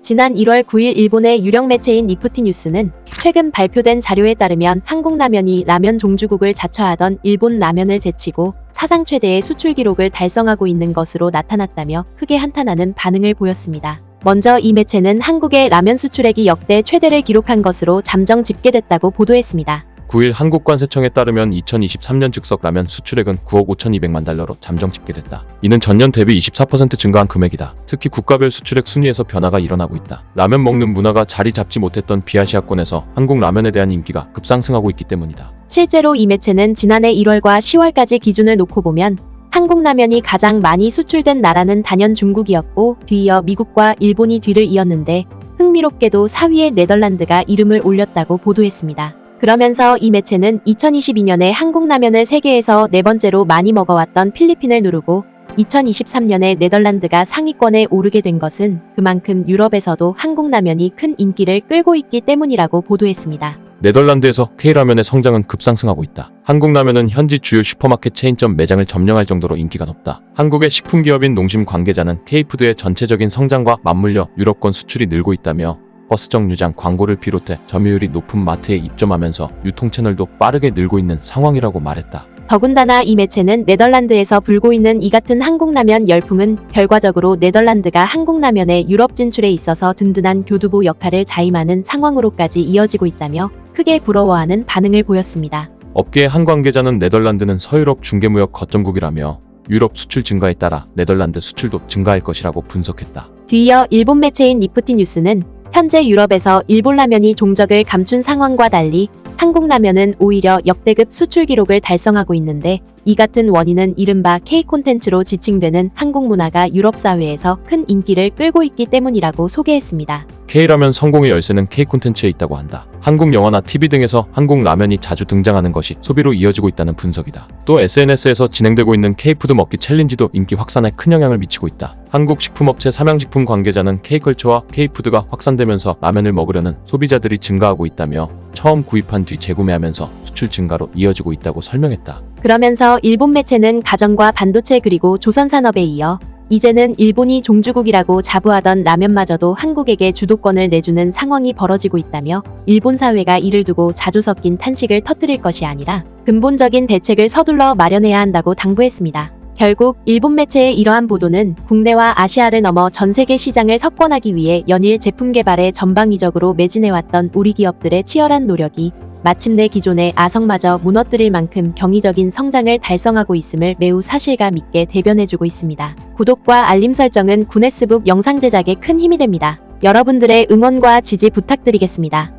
지난 1월 9일 일본의 유력 매체인 니프티 뉴스는 최근 발표된 자료에 따르면 한국라면이 라면 종주국을 자처하던 일본 라면을 제치고 사상 최대의 수출 기록을 달성하고 있는 것으로 나타났다며 크게 한탄하는 반응을 보였습니다. 먼저 이 매체는 한국의 라면 수출액이 역대 최대를 기록한 것으로 잠정 집계됐다고 보도했습니다. 9일 한국관세청에 따르면 2023년 즉석 라면 수출액은 9억 5,200만 달러로 잠정 집계됐다. 이는 전년 대비 24% 증가한 금액이다. 특히 국가별 수출액 순위에서 변화가 일어나고 있다. 라면 먹는 문화가 자리 잡지 못했던 비아시아권에서 한국 라면에 대한 인기가 급상승하고 있기 때문이다. 실제로 이 매체는 지난해 1월과 10월까지 기준을 놓고 보면 한국 라면이 가장 많이 수출된 나라는 단연 중국이었고 뒤이어 미국과 일본이 뒤를 이었는데 흥미롭게도 4위의 네덜란드가 이름을 올렸다고 보도했습니다. 그러면서 이 매체는 2022년에 한국 라면을 세계에서 네 번째로 많이 먹어왔던 필리핀을 누르고 2023년에 네덜란드가 상위권에 오르게 된 것은 그만큼 유럽에서도 한국 라면이 큰 인기를 끌고 있기 때문이라고 보도했습니다. 네덜란드에서 K라면의 성장은 급상승하고 있다. 한국 라면은 현지 주요 슈퍼마켓 체인점 매장을 점령할 정도로 인기가 높다. 한국의 식품기업인 농심 관계자는 K푸드의 전체적인 성장과 맞물려 유럽권 수출이 늘고 있다며 버스 정류장 광고를 비롯해 점유율이 높은 마트에 입점하면서 유통 채널도 빠르게 늘고 있는 상황이라고 말했다. 더군다나 이 매체는 네덜란드에서 불고 있는 이 같은 한국라면 열풍은 결과적으로 네덜란드가 한국라면의 유럽 진출에 있어서 든든한 교두보 역할을 자임하는 상황으로까지 이어지고 있다며 크게 부러워하는 반응을 보였습니다. 업계의 한 관계자는 네덜란드는 서유럽 중개무역 거점국이라며 유럽 수출 증가에 따라 네덜란드 수출도 증가할 것이라고 분석했다. 뒤이어 일본 매체인 니프티 뉴스는 현재 유럽에서 일본 라면이 종적을 감춘 상황과 달리 한국 라면은 오히려 역대급 수출 기록을 달성하고 있는데 이 같은 원인은 이른바 K 콘텐츠로 지칭되는 한국 문화가 유럽 사회에서 큰 인기를 끌고 있기 때문이라고 소개했습니다. K라면 성공의 열쇠는 K 콘텐츠에 있다고 한다. 한국 영화나 TV 등에서 한국 라면이 자주 등장하는 것이 소비로 이어지고 있다는 분석이다. 또 SNS에서 진행되고 있는 K푸드 먹기 챌린지도 인기 확산에 큰 영향을 미치고 있다. 한국 식품업체 삼양식품 관계자는 K컬처와 K푸드가 확산되면서 라면을 먹으려는 소비자들이 증가하고 있다며 처음 구입한 뒤 재구매하면서 수출 증가로 이어지고 있다고 설명했다. 그러면서 일본 매체는 가전과 반도체 그리고 조선산업에 이어 이제는 일본이 종주국이라고 자부하던 라면마저도 한국에게 주도권을 내주는 상황이 벌어지고 있다며 일본 사회가 이를 두고 자주 섞인 탄식을 터뜨릴 것이 아니라 근본적인 대책을 서둘러 마련해야 한다고 당부했습니다. 결국 일본 매체의 이러한 보도는 국내와 아시아를 넘어 전 세계 시장을 석권하기 위해 연일 제품 개발에 전방위적으로 매진해왔던 우리 기업들의 치열한 노력이 마침내 기존의 아성마저 무너뜨릴 만큼 경이적인 성장을 달성하고 있음을 매우 사실감 있게 대변해주고 있습니다. 구독과 알림 설정은 구네스북 영상 제작에 큰 힘이 됩니다. 여러분들의 응원과 지지 부탁드리겠습니다.